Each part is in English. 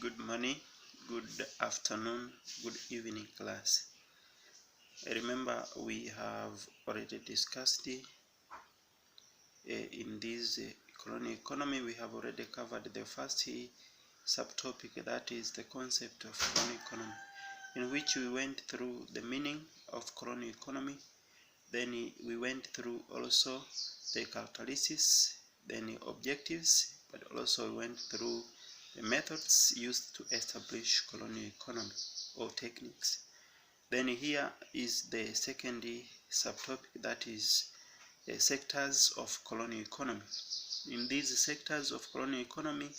Good morning, good afternoon, good evening, class. Remember, we have already discussed in this colonial economy. We have already covered the first subtopic, that is the concept of colonial economy, in which we went through the meaning of colonial economy. Then we went through also the characteristics, then objectives, but also we went through the methods used to establish colonial economy or techniques. Then here is the second subtopic, that is the sectors of colonial economy. In these sectors of colonial economy,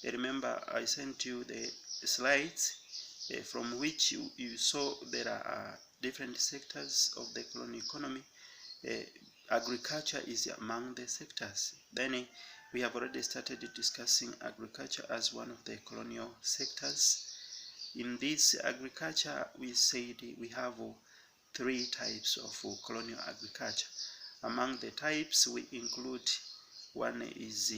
remember I sent you the slides from which you saw there are different sectors of the colonial economy. Agriculture is among the sectors. Then we have already started discussing agriculture as one of the colonial sectors. In this agriculture, we said we have three types of colonial agriculture. Among the types, we include one is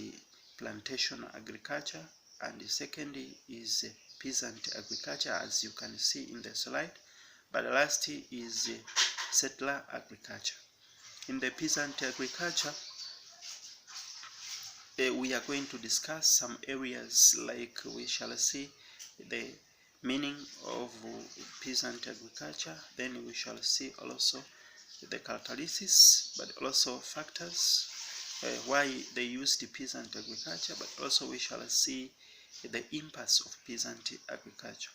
plantation agriculture, and the second is peasant agriculture, as you can see in the slide. But last is settler agriculture. In the peasant agriculture, we are going to discuss some areas, like we shall see the meaning of peasant agriculture. Then we shall see also the characteristics, but also factors why they use the peasant agriculture, but also we shall see the impacts of peasant agriculture.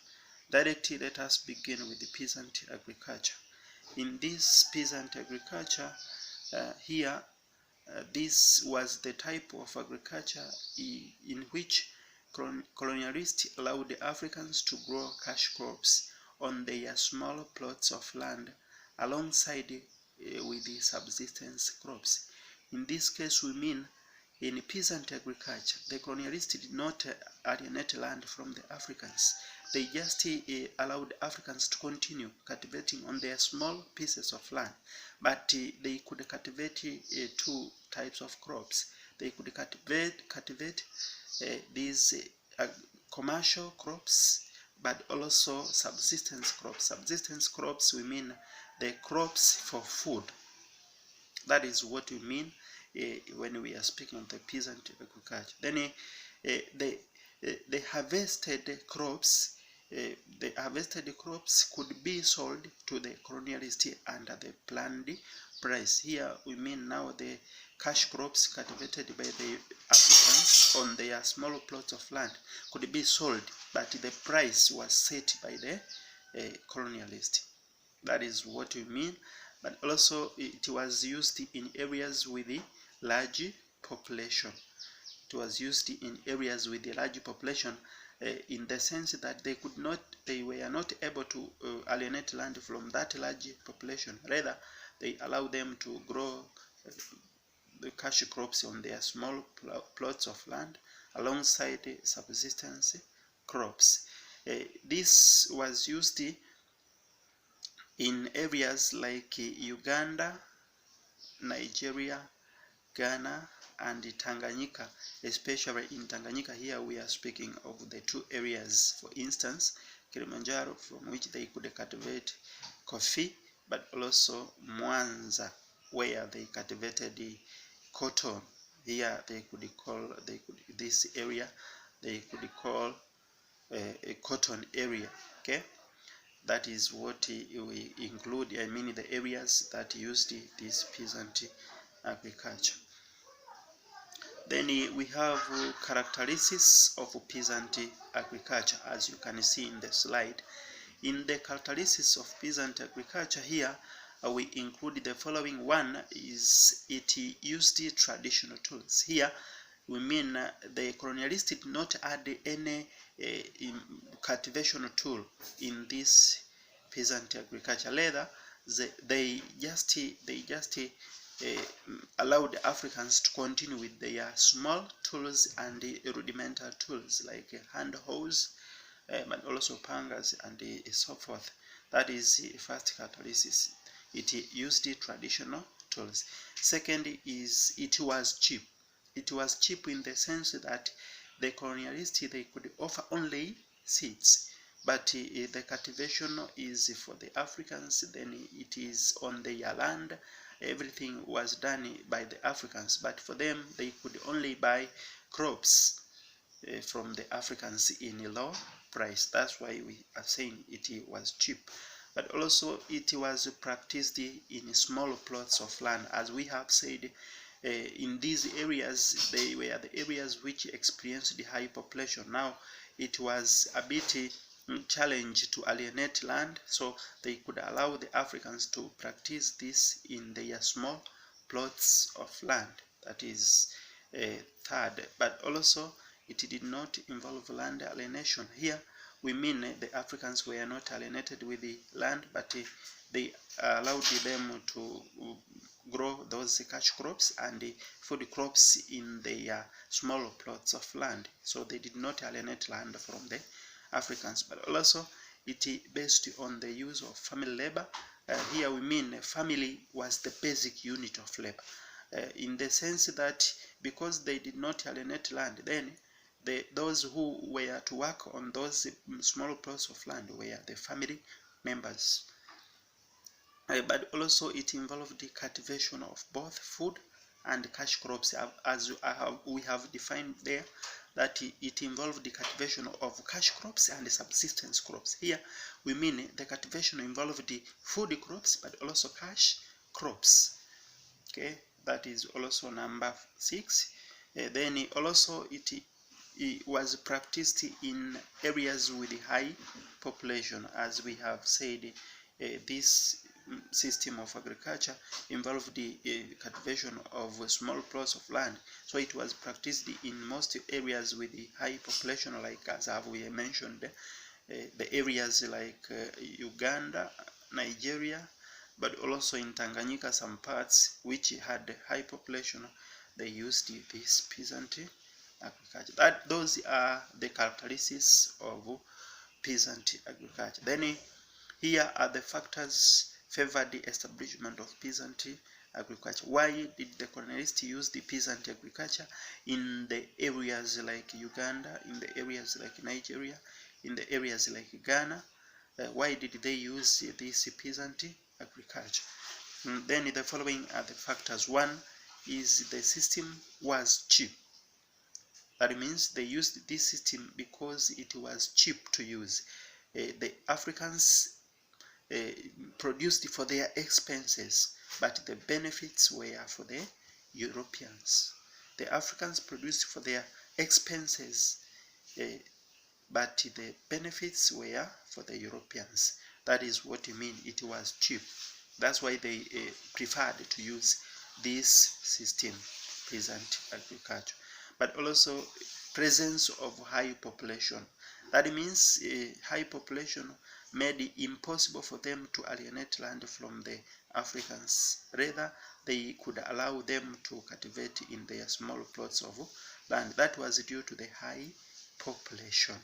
Directly, let us begin with the peasant agriculture. In this peasant agriculture, this was the type of agriculture in which colonialists allowed the Africans to grow cash crops on their small plots of land alongside with the subsistence crops. In this case, we mean in peasant agriculture, the colonialists did not alienate land from the Africans. They just allowed Africans to continue cultivating on their small pieces of land, but they could cultivate two types of crops. They could cultivate these commercial crops, but also subsistence crops. Subsistence crops, we mean the crops for food. That is what we mean when we are speaking of the peasant agriculture. Then the harvested crops, could be sold to the colonialists under the planned price. Here we mean now the cash crops cultivated by the Africans on their small plots of land could be sold, but the price was set by the colonialist. That is what we mean. But also it was used in areas with a large population. It was used in areas with a large population in the sense that they were not able to alienate land from that large population. Rather, they allowed them to grow the cash crops on their small plots of land alongside subsistence crops. This was used in areas like Uganda, Nigeria, Ghana, and Tanganyika. Especially in Tanganyika, here we are speaking of the two areas, for instance, Kilimanjaro, from which they could cultivate coffee, but also Mwanza, where they cultivated the cotton. Here this area they could call a cotton area. Okay, that is what we include. I mean the areas that used this peasant agriculture. Then we have characteristics of peasant agriculture, as you can see in the slide. In the characteristics of peasant agriculture, here we include the following. One is it used traditional tools. Here we mean the colonialists did not add any cultivation tool in this peasant agriculture. Rather, they just allowed Africans to continue with their small tools and rudimental tools like hand hoes, but also pangas and so forth. That is the first characteristic. It used traditional tools. Second is it was cheap. It was cheap in the sense that the colonialists, they could offer only seeds. But the cultivation is for the Africans, then it is on their land. Everything was done by the Africans, but for them, they could only buy crops from the Africans in a low price. That's why we are saying it was cheap. But also it was practiced in small plots of land, as we have said. In these areas, they were the areas which experienced the high population. Now it was a bit challenge to alienate land, so they could allow the Africans to practice this in their small plots of land. That is third. But also it did not involve land alienation. Here we mean the Africans were not alienated with the land, but they allowed them to grow those cash crops and food crops in their small plots of land. So they did not alienate land from the Africans. But also it based on the use of family labor. Here we mean family was the basic unit of labor, in the sense that because they did not alienate land, then those who were to work on those small plots of land were the family members. But also it involved the cultivation of both food and cash crops, as we have defined there, that it involved the cultivation of cash crops and subsistence crops. Here we mean the cultivation involved the food crops but also cash crops. Okay, that is also number 6. Then also it was practiced in areas with high population. As we have said, this system of agriculture involved the cultivation of small plots of land, so it was practiced in most areas with high population, like as we mentioned, the areas like Uganda, Nigeria, but also in Tanganyika, some parts which had high population, they used this peasant agriculture. Those are the characteristics of peasant agriculture. Then here are the factors favored the establishment of peasant agriculture. Why did the colonialists use the peasant agriculture in the areas like Uganda, in the areas like Nigeria, in the areas like Ghana? Why did they use this peasant agriculture? Then the following are the factors. One is the system was cheap. That means they used this system because it was cheap to use. The Africans produced for their expenses, but the benefits were for the Europeans. The Africans produced for their expenses, but the benefits were for the Europeans. That is what you mean, it was cheap. That's why they preferred to use this system, peasant agriculture. But also presence of high population. That means high population made it impossible for them to alienate land from the Africans. Rather, they could allow them to cultivate in their small plots of land. That was due to the high population.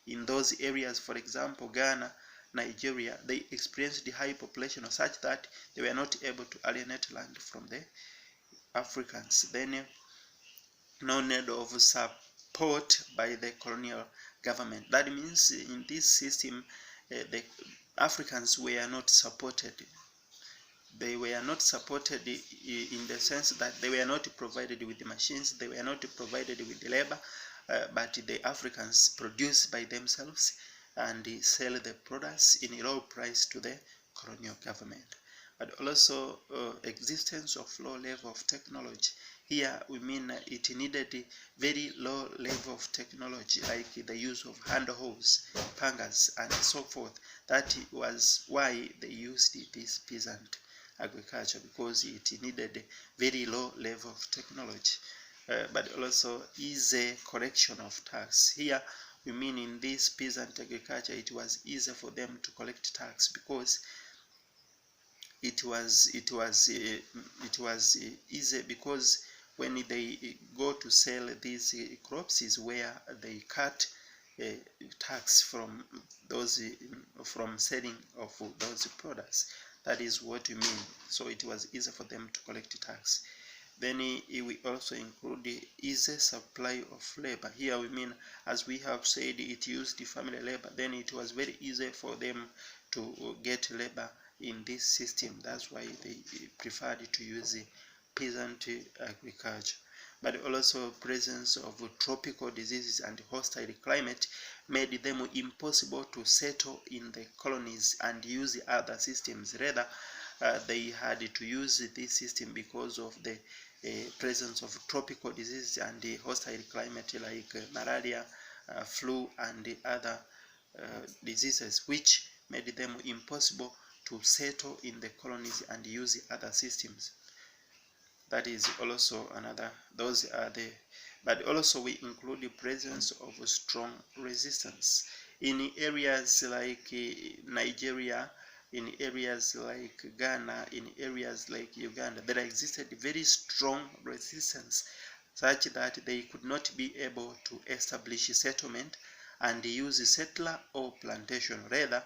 In those areas, for example, Ghana, Nigeria, they experienced the high population such that they were not able to alienate land from the Africans. Then, no need of support by the colonial government. That means in this system, the Africans were not supported. They were not supported in the sense that they were not provided with the machines, they were not provided with the labor, but the Africans produce by themselves and sell the products in a low price to the colonial government. But also existence of low level of technology. Here we mean it needed a very low level of technology, like the use of hand hoes, pangas, and so forth. That was why they used this peasant agriculture, because it needed a very low level of technology. But also easy collection of tax. Here we mean in this peasant agriculture it was easy for them to collect tax, because it was easy, because when they go to sell these crops is where they cut tax from those from selling of those products. That is what we mean. So it was easy for them to collect tax. Then we also include the easy supply of labor. Here we mean, as we have said, it used the family labor. Then it was very easy for them to get labor in this system. That's why they preferred to use peasant agriculture. But also presence of tropical diseases and hostile climate made them impossible to settle in the colonies and use other systems. Rather, they had to use this system because of the presence of tropical diseases and the hostile climate like malaria, flu, and the other diseases, which made them impossible to settle in the colonies and use other systems. That is also another, those are the, but also we include the presence of strong resistance in areas like Nigeria, in areas like Ghana, in areas like Uganda. There existed very strong resistance such that they could not be able to establish settlement and use settler or plantation. Rather,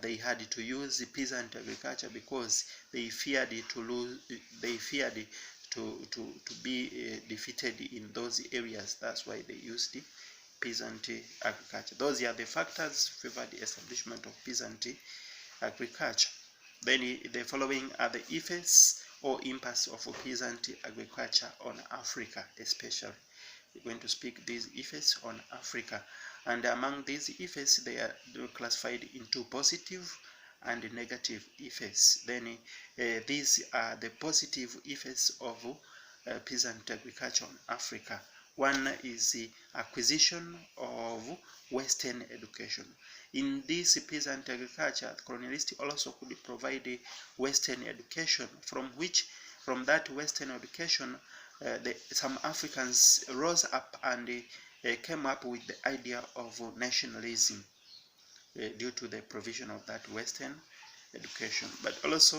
they had to use peasant agriculture because they feared to lose, they feared to be defeated in those areas. That's why they used the peasant agriculture. Those are the factors favor the establishment of peasant agriculture. Then the following are the effects or impacts of peasant agriculture on Africa, especially. We're going to speak these effects on Africa, and among these effects they are classified into positive and negative effects. Then these are the positive effects of peasant agriculture on Africa. One is the acquisition of Western education. In this peasant agriculture, the colonialists also could provide a Western education, from that Western education, some Africans rose up and came up with the idea of nationalism due to the provision of that Western education. But also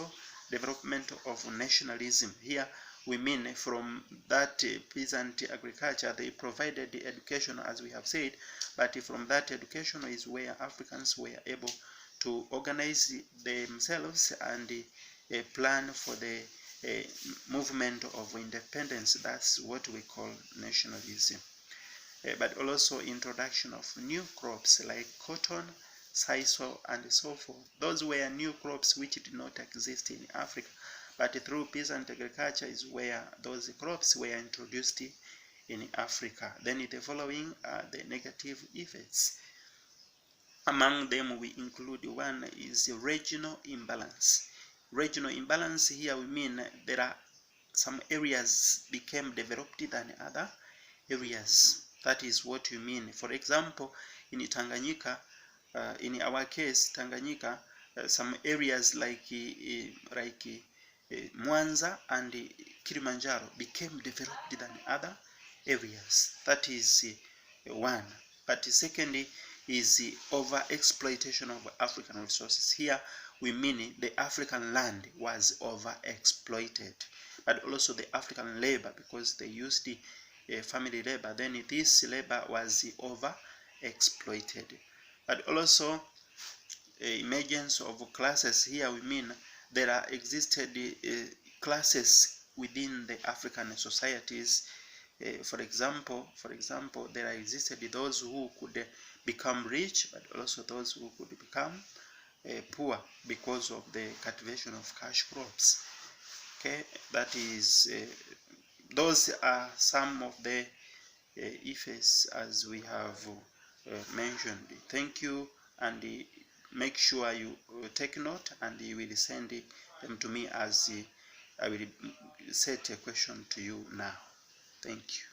development of nationalism. Here we mean from that peasant agriculture, they provided the education, as we have said, but from that education is where Africans were able to organize themselves and plan for the movement of independence. That's what we call nationalism. But also introduction of new crops like cotton, sisal, and so forth. Those were new crops which did not exist in Africa, but through peasant agriculture is where those crops were introduced in Africa. Then the following are the negative effects. Among them we include one is regional imbalance. Regional imbalance, here we mean there are some areas became developed than other areas. That is what we mean. For example, in Tanganyika, in our case, Tanganyika, some areas like Mwanza and Kilimanjaro became developed than other areas. That is one. But secondly is the over-exploitation of African resources. Here we mean the African land was over-exploited, but also the African labor, because they used the family labor. Then this labor was over-exploited. But also emergence of classes. Here we mean there existed classes within the African societies. For example, there existed those who could become rich, but also those who could become poor because of the cultivation of cash crops. Okay, that is, those are some of the effects as we have mentioned. Thank you, and make sure you take note, and you will send them to me as I will set a question to you now. Thank you.